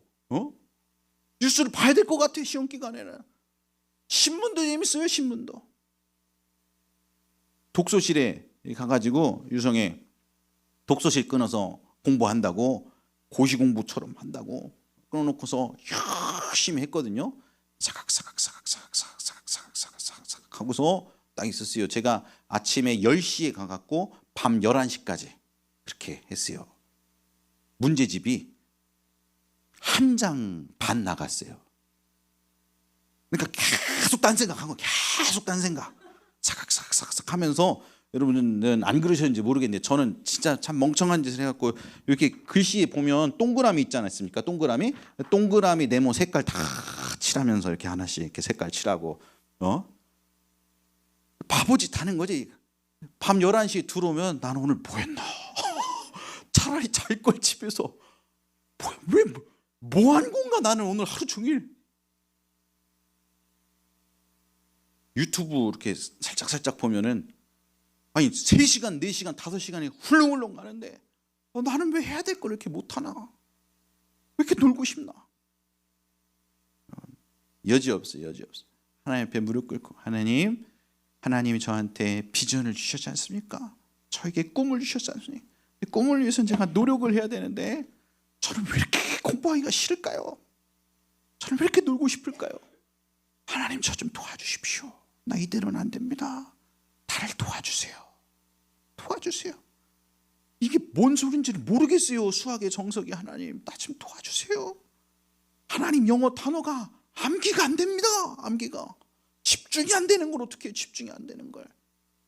뉴스를 봐야 될 것 같아. 시험 기간에는. 신문도 재밌어요. 신문도. 독서실에 가가지고 유성에 독서실 끊어서 공부한다고 고시 공부처럼 한다고 끊어놓고서 열심히 했거든요. 사각사각 하고서 딱 있었어요. 제가 아침에 10시에 가갖고 밤 11시까지 그렇게 했어요. 문제집이 한 장 반 나갔어요. 그러니까 계속 딴 생각하고 계속 딴 생각 사각사각 하면서, 여러분은 안 그러셨는지 모르겠는데 저는 진짜 참 멍청한 짓을 해갖고 이렇게 글씨에 보면 동그라미 있지 않습니까? 동그라미 네모 색깔 다 칠하면서 이렇게 하나씩 이렇게 색깔 칠하고 바보짓 하는 거지. 밤 11시에 들어오면 나는 오늘 뭐 했나? 차라리 잘 걸 집에서 뭐 한 건가 나는 오늘 하루 종일. 유튜브 이렇게 살짝 보면은 아니 3시간, 4시간, 5시간이 훌렁훌렁 가는데 나는 왜 해야 될 걸 이렇게 못하나? 왜 이렇게 놀고 싶나? 여지없어요. 하나님 앞에 무릎 꿇고 하나님이 저한테 비전을 주셨지 않습니까? 저에게 꿈을 주셨지 않습니까? 꿈을 위해서는 제가 노력을 해야 되는데 저는 왜 이렇게 공부하기가 싫을까요? 저는 왜 이렇게 놀고 싶을까요? 하나님 저 좀 도와주십시오. 나 이대로는 안 됩니다. 나를 도와주세요. 이게 뭔 소린지를 모르겠어요. 수학의 정석이 하나님 나 좀 도와주세요. 하나님 영어 단어가 암기가 안 됩니다. 암기가 집중이 안 되는 걸 어떻게 해요? 집중이 안 되는 걸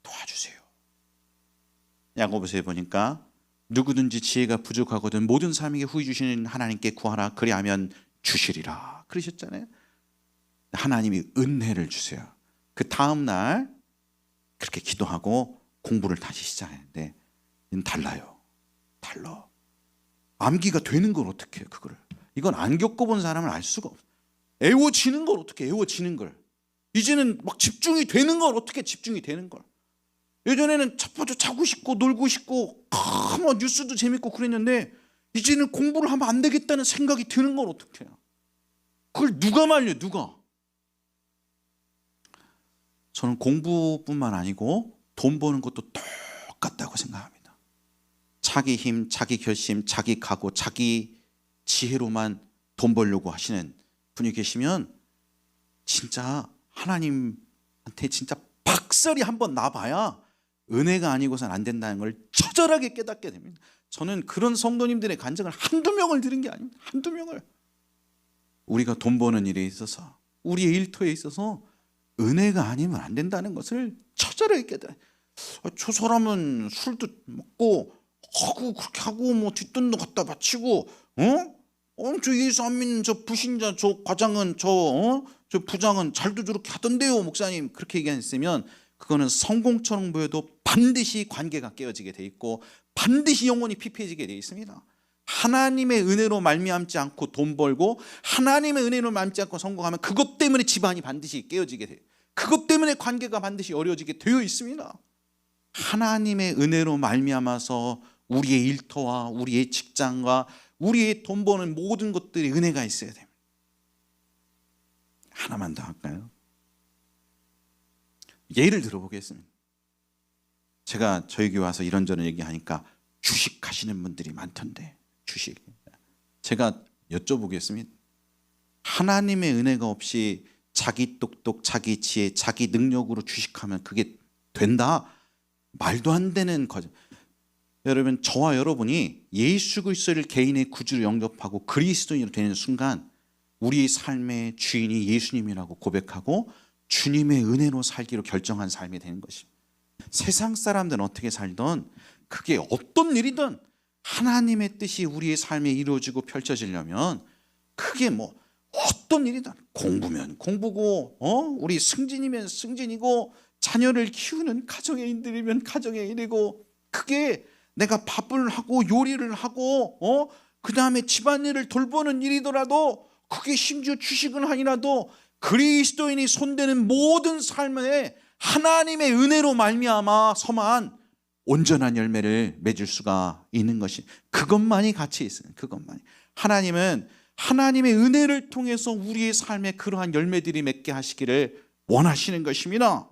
도와주세요. 야고보서에 보니까 누구든지 지혜가 부족하거든 모든 사람에게 후히 주시는 하나님께 구하라 그리하면 주시리라 그러셨잖아요. 하나님이 은혜를 주세요. 그 다음 날 그렇게 기도하고 공부를 다시 시작했는데 달라요. 암기가 되는 걸 어떻게 해요? 그거를. 이건 안 겪어본 사람은 알 수가 없어요. 애워지는 걸 어떻게 해요? 애워지는 걸. 이제는 막 집중이 되는 걸 어떻게 집중이 되는 걸. 예전에는 첫 번째 자고 싶고 놀고 싶고 뭐 뉴스도 재밌고 그랬는데 이제는 공부를 하면 안 되겠다는 생각이 드는 걸 어떻게 해요? 그걸 누가 말려? 누가? 저는 공부뿐만 아니고 돈 버는 것도 똑같다고 생각합니다. 자기 힘, 자기 결심, 자기 각오, 자기 지혜로만 돈 벌려고 하시는 분이 계시면 진짜 하나님한테 진짜 박살이 한번 나봐야 은혜가 아니고선 안 된다는 걸 처절하게 깨닫게 됩니다. 저는 그런 성도님들의 간증을 한두 명을 들은 게 아닙니다. 한두 명을. 우리가 돈 버는 일에 있어서 우리의 일터에 있어서 은혜가 아니면 안 된다는 것을 처절하게 깨달아요. 저 사람은 술도 먹고 하고 그렇게 하고 뭐 뒷돈도 갖다 바치고 저 예수 안 믿는 저 부신자 저 과장은 저 부장은 잘도 저렇게 하던데요 목사님 그렇게 얘기했으면 그거는 성공처럼 보여도 반드시 관계가 깨어지게 돼 있고 반드시 영혼이 피폐해지게 돼 있습니다. 하나님의 은혜로 말미암지 않고 돈 벌고 하나님의 은혜로 말미암지 않고 성공하면 그것 때문에 집안이 반드시 깨어지게 돼요. 그것 때문에 관계가 반드시 어려워지게 되어 있습니다. 하나님의 은혜로 말미암아서 우리의 일터와 우리의 직장과 우리의 돈 버는 모든 것들이 은혜가 있어야 됩니다. 하나만 더 할까요? 예를 들어보겠습니다. 제가 저희 교회 와서 이런저런 얘기하니까 주식 하시는 분들이 많던데 주식. 제가 여쭤보겠습니다. 하나님의 은혜가 없이 자기 똑똑, 자기 지혜, 자기 능력으로 주식하면 그게 된다? 말도 안 되는 거죠. 여러분 저와 여러분이 예수 그리스도를 개인의 구주로 영접하고 그리스도인으로 되는 순간 우리의 삶의 주인이 예수님이라고 고백하고 주님의 은혜로 살기로 결정한 삶이 되는 것입니다. 세상 사람들은 어떻게 살든 그게 어떤 일이든 하나님의 뜻이 우리의 삶에 이루어지고 펼쳐지려면 그게 뭐 어떤 일이든 공부면 공부고 우리 승진이면 승진이고 자녀를 키우는 가정의 일이면 가정의 일이고 그게 내가 밥을 하고 요리를 하고 그 다음에 집안일을 돌보는 일이더라도 그게 심지어 주식은 아니라도 그리스도인이 손대는 모든 삶에 하나님의 은혜로 말미암아서만 온전한 열매를 맺을 수가 있는 것이, 그것만이 가치 있어요. 그것만이. 하나님은 하나님의 은혜를 통해서 우리의 삶에 그러한 열매들이 맺게 하시기를 원하시는 것입니다.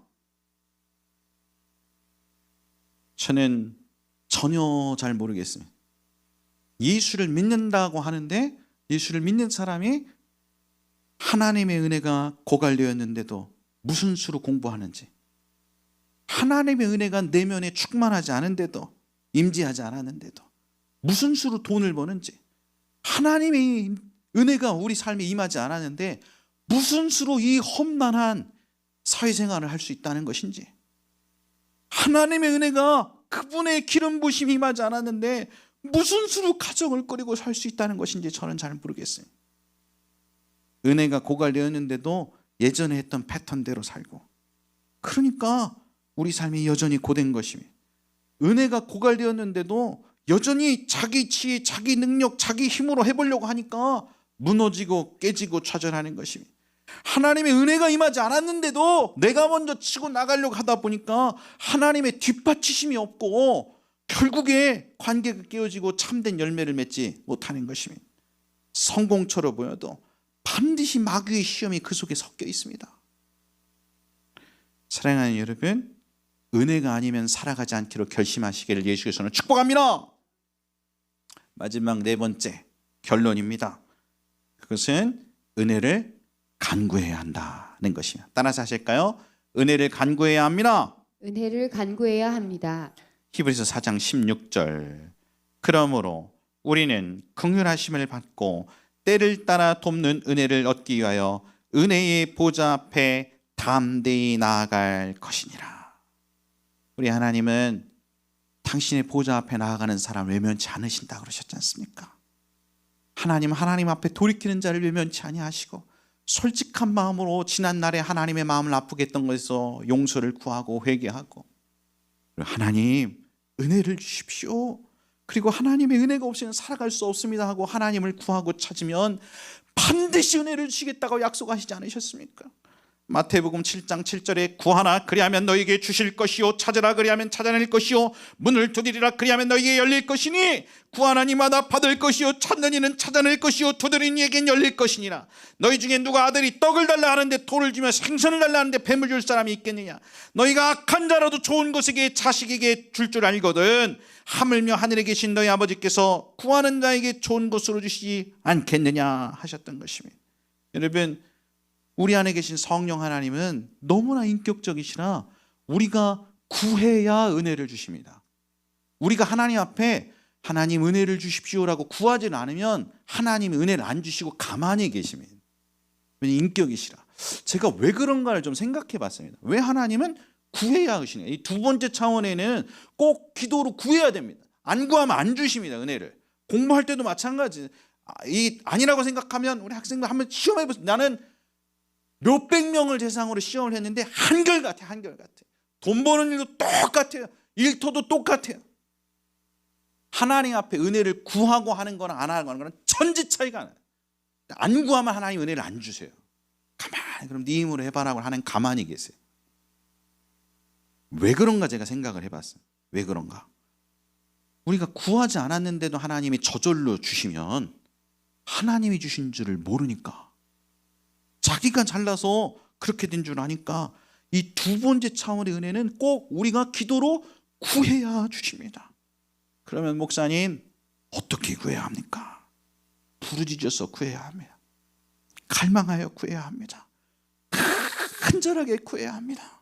저는 전혀 잘 모르겠습니다. 예수를 믿는다고 하는데 예수를 믿는 사람이 하나님의 은혜가 고갈되었는데도 무슨 수로 공부하는지, 하나님의 은혜가 내면에 충만하지 않은데도, 임재하지 않았는데도 무슨 수로 돈을 버는지, 하나님의 은혜가 우리 삶에 임하지 않았는데 무슨 수로 이 험난한 사회생활을 할 수 있다는 것인지, 하나님의 은혜가 그분의 기름 부심이 임하지 않았는데 무슨 수로 가정을 꾸리고 살 수 있다는 것인지 저는 잘 모르겠어요. 은혜가 고갈되었는데도 예전에 했던 패턴대로 살고, 그러니까 우리 삶이 여전히 고된 것입니다. 은혜가 고갈되었는데도 여전히 자기 지혜, 자기 능력, 자기 힘으로 해보려고 하니까 무너지고 깨지고 좌절하는 것입니다. 하나님의 은혜가 임하지 않았는데도 내가 먼저 치고 나가려고 하다 보니까 하나님의 뒷받치심이 없고 결국에 관계가 깨어지고 참된 열매를 맺지 못하는 것입니다. 성공처럼 보여도 반드시 마귀의 시험이 그 속에 섞여 있습니다. 사랑하는 여러분, 은혜가 아니면 살아가지 않기로 결심하시기를 예수께서는 축복합니다. 마지막 네 번째 결론입니다. 그것은 은혜를 간구해야 한다는 것입니다. 따라서 하실까요? 은혜를 간구해야 합니다. 은혜를 간구해야 합니다. 히브리서 4장 16절. 그러므로 우리는 긍휼하심을 받고 때를 따라 돕는 은혜를 얻기 위하여 은혜의 보좌 앞에 담대히 나아갈 것이니라. 우리 하나님은 당신의 보좌 앞에 나아가는 사람 외면치 않으신다 그러셨지 않습니까? 하나님 앞에 돌이키는 자를 외면치 아니하시고 솔직한 마음으로 지난날에 하나님의 마음을 아프게 했던 것에서 용서를 구하고 회개하고, 하나님 은혜를 주십시오, 그리고 하나님의 은혜가 없이는 살아갈 수 없습니다 하고 하나님을 구하고 찾으면 반드시 은혜를 주시겠다고 약속하시지 않으셨습니까? 마태복음 7장 7절에 구하나 그리하면 너희에게 주실 것이요, 찾으라 그리하면 찾아낼 것이요, 문을 두드리라 그리하면 너희에게 열릴 것이니 구하는 이마다 받을 것이요, 찾는 이는 찾아낼 것이요, 두드리는 이에겐 열릴 것이니라. 너희 중에 누가 아들이 떡을 달라 하는데 돌을 주며 생선을 달라 하는데 뱀을 줄 사람이 있겠느냐? 너희가 악한 자라도 좋은 것에게 자식에게 줄 줄 알거든 하물며 하늘에 계신 너희 아버지께서 구하는 자에게 좋은 것으로 주시지 않겠느냐 하셨던 것입니다. 여러분, 우리 안에 계신 성령 하나님은 너무나 인격적이시라 우리가 구해야 은혜를 주십니다. 우리가 하나님 앞에 하나님 은혜를 주십시오라고 구하지는 않으면 하나님이 은혜를 안 주시고 가만히 계십니다. 인격이시라. 제가 왜 그런가를 좀 생각해 봤습니다. 왜 하나님은 구해야 하시냐. 이 두 번째 차원에는 꼭 기도로 구해야 됩니다. 안 구하면 안 주십니다. 은혜를. 공부할 때도 마찬가지. 아니라고 생각하면 우리 학생들 한번 시험해 보세요. 나는 몇백 명을 대상으로 시험을 했는데 한결같아. 돈 버는 일도 똑같아요. 일터도 똑같아요. 하나님 앞에 은혜를 구하고 하는 거나 안 하는 거는 천지 차이가 나요. 안 구하면 하나님 은혜를 안 주세요. 가만히 그럼 네 힘으로 해봐라고 하는 가만히 계세요. 왜 그런가 제가 생각을 해봤어요. 왜 그런가? 우리가 구하지 않았는데도 하나님이 저절로 주시면 하나님이 주신 줄을 모르니까, 자기가 잘나서 그렇게 된 줄 아니까 이 두 번째 차원의 은혜는 꼭 우리가 기도로 구해야 주십니다. 그러면 목사님 어떻게 구해야 합니까? 부르짖어서 구해야 합니다. 갈망하여 구해야 합니다. 간절하게 구해야 합니다.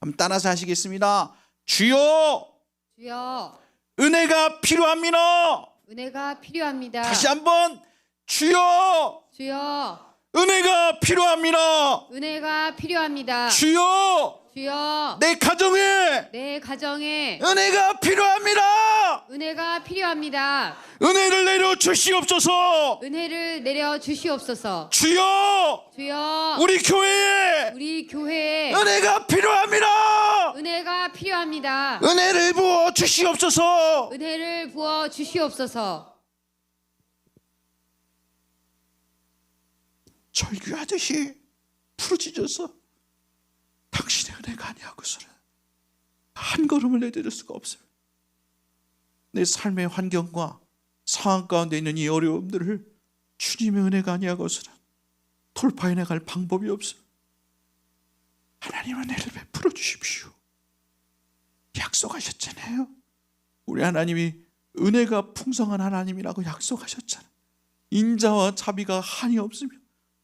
한번 따라서 하시겠습니다. 주여, 주여, 은혜가 필요합니다. 은혜가 필요합니다. 다시 한번 주여, 주여, 은혜가 필요합니다. 은혜가 필요합니다. 주여, 주여, 내 가정에 내 가정에 은혜가 필요합니다. 은혜가 필요합니다. 은혜를 내려 주시옵소서. 은혜를 내려 주시옵소서. 주여, 주여, 우리 교회에 우리 교회에 은혜가 필요합니다. 은혜가 필요합니다. 필요합니다. 은혜를 부어 주시옵소서. 은혜를 부어 주시옵소서. 절규하듯이 부르짖어서 당신의 은혜가 아니하고서는 한 걸음을 내디딜 수가 없습니다. 내 삶의 환경과 상황 가운데 있는 이 어려움들을 주님의 은혜가 아니하고서는 돌파해 나갈 방법이 없어요. 하나님 은혜를 베풀어 주십시오. 약속하셨잖아요. 우리 하나님이 은혜가 풍성한 하나님이라고 약속하셨잖아요. 인자와 자비가 한이 없으며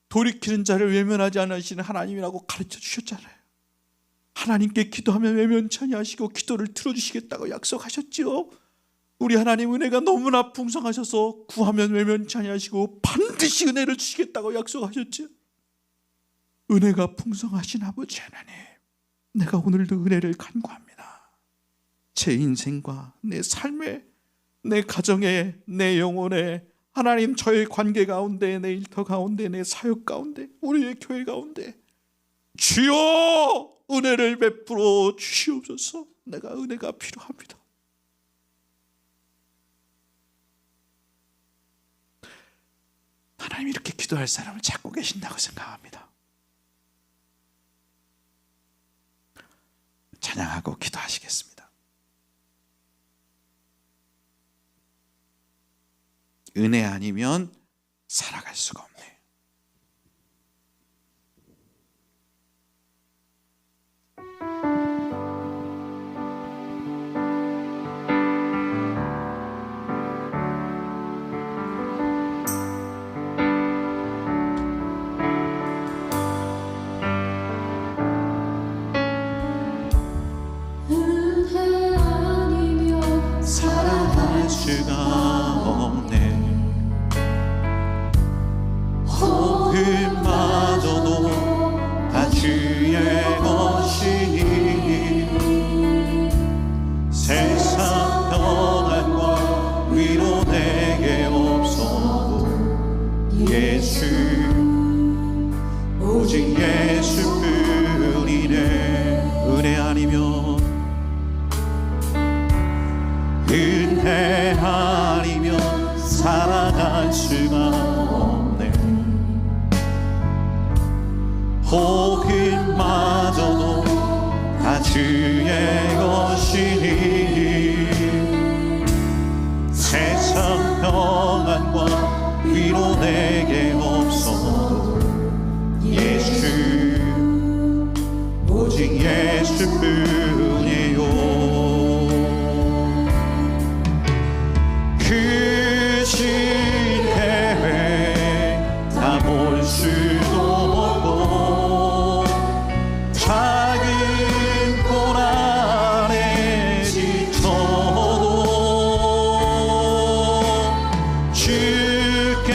돌이키는 자를 외면하지 않으시는 하나님이라고 가르쳐 주셨잖아요. 하나님께 기도하면 외면치 아니하시고 기도를 들어주시겠다고 약속하셨지요. 우리 하나님 은혜가 너무나 풍성하셔서 구하면 외면치 아니하시고 반드시 은혜를 주시겠다고 약속하셨지요. 은혜가 풍성하신 아버지 하나님, 내가 오늘도 은혜를 간구합니다. 제 인생과 내 삶에, 내 가정에, 내 영혼에, 하나님 저의 관계 가운데, 내 일터 가운데, 내 사역 가운데, 우리의 교회 가운데 주여 은혜를 베풀어 주시옵소서. 내가 은혜가 필요합니다. 하나님 이렇게 기도할 사람을 찾고 계신다고 생각합니다. 찬양하고 기도하시겠습니다. 은혜 아니면 살아갈 수가 없네. 은혜 아니면 살아갈 수가 없네. 복음마저도 다 주의 것이니 세상 평안과 위로 내게 없어도 예수 오직 예수뿐이네. 은혜 아니면 은혜 아니면 살아갈 수가 없네. 복음마저도 다 주의 것이니 세상 평안과 위로 내게 없어도 예수 오직 예수뿐이요. 그 시대에 다 볼 수도 없고 작은 골 안에 지쳐도 주께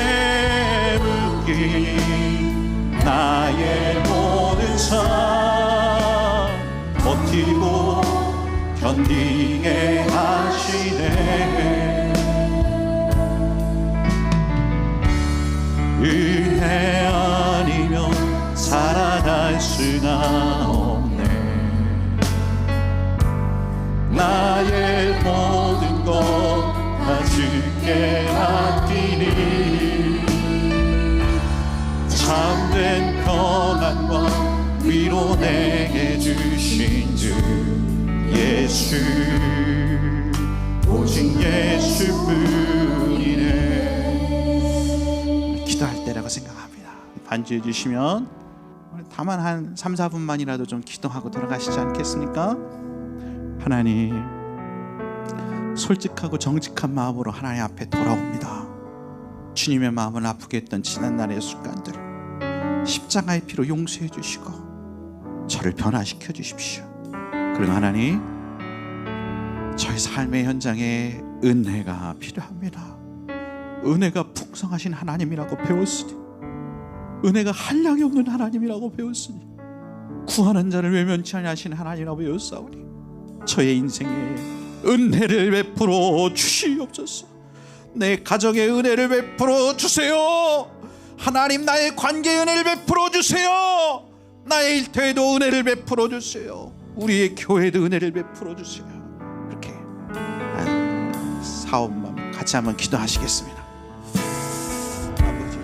묶인 나의 모든 삶 버티고 견디게 하시네. 은혜 아니면 살아갈 수가 없네. 나의 모든 것 다 주께 맡기니 참된 평안과 위로 내게 주신 주 예수 오직 예수뿐이네. 기도할 때라고 생각합니다. 반주해 주시면 다만 한 3, 4분만이라도 좀 기도하고 돌아가시지 않겠습니까? 하나님, 솔직하고 정직한 마음으로 하나님 앞에 돌아옵니다. 주님의 마음을 아프게 했던 지난날의 습관들을 십자가의 피로 용서해 주시고 저를 변화시켜 주십시오. 그리고 하나님, 저희 삶의 현장에 은혜가 필요합니다. 은혜가 풍성하신 하나님이라고 배웠으니, 은혜가 한량이 없는 하나님이라고 배웠으니, 구하는 자를 외면치 아니하시는 하나님이라고 배웠사오니 저의 인생에 은혜를 베풀어 주시옵소서. 내 가정에 은혜를 베풀어 주세요. 하나님, 나의 관계에 은혜를 베풀어 주세요. 나의 일터에도 은혜를 베풀어 주세요. 우리의 교회에도 은혜를 베풀어 주세요. 그렇게 사업만 같이 한번 기도하시겠습니다. 아버지,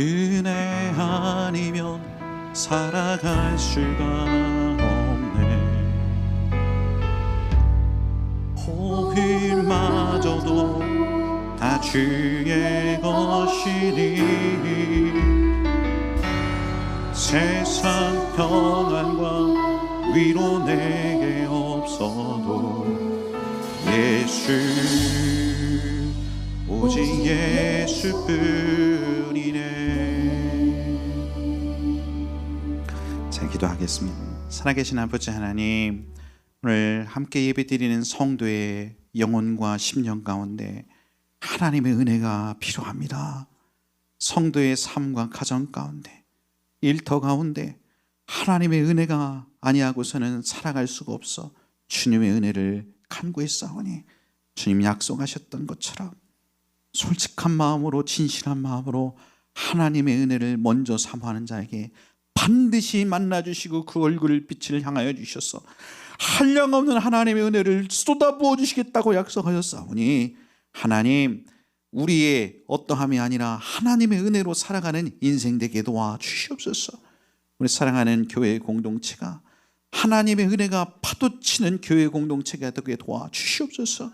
은혜 아니면 살아갈 수가 없네. 호흡마저도 다 주의 것이니 세상 평안과 위로 내게 없어도 예수, 오직 예수뿐이네. 자, 기도하겠습니다. 살아계신 아버지 하나님, 오늘 함께 예배드리는 성도의 영혼과 심령 가운데 하나님의 은혜가 필요합니다. 성도의 삶과 가정 가운데, 일터 가운데 하나님의 은혜가 아니하고서는 살아갈 수가 없어 주님의 은혜를 간구했사오니 주님 약속하셨던 것처럼 솔직한 마음으로 진실한 마음으로 하나님의 은혜를 먼저 사모하는 자에게 반드시 만나주시고 그 얼굴 빛을 향하여 주셔서 한량없는 하나님의 은혜를 쏟아부어 주시겠다고 약속하셨사오니 하나님, 우리의 어떠함이 아니라 하나님의 은혜로 살아가는 인생 되게 도와주시옵소서. 우리 사랑하는 교회 공동체가 하나님의 은혜가 파도치는 교회 공동체가 되게 도와주시옵소서.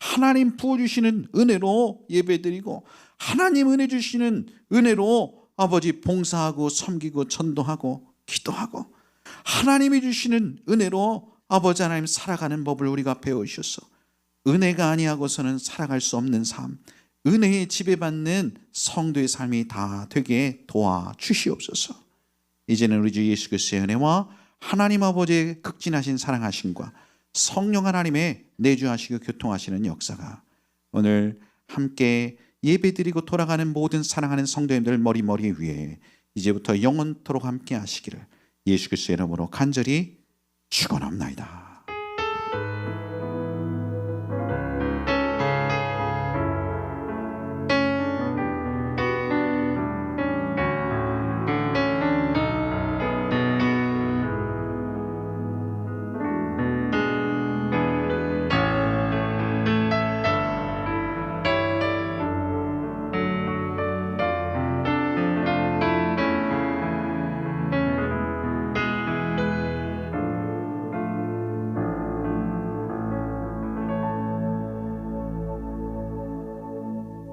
하나님 부어주시는 은혜로 예배드리고 하나님 은혜 주시는 은혜로 아버지 봉사하고 섬기고 전도하고 기도하고 하나님이 주시는 은혜로 아버지 하나님 살아가는 법을 우리가 배우셔서 은혜가 아니하고서는 살아갈 수 없는 삶, 은혜에 지배받는 성도의 삶이 다 되게 도와주시옵소서. 이제는 우리 주 예수 그리스도의 은혜와 하나님 아버지의 극진하신 사랑하심과 성령 하나님의 내주하시고 교통하시는 역사가 오늘 함께 예배드리고 돌아가는 모든 사랑하는 성도님들 머리 위에 이제부터 영원토록 함께 하시기를 예수 그리스도의 이름으로 간절히 축원합니다.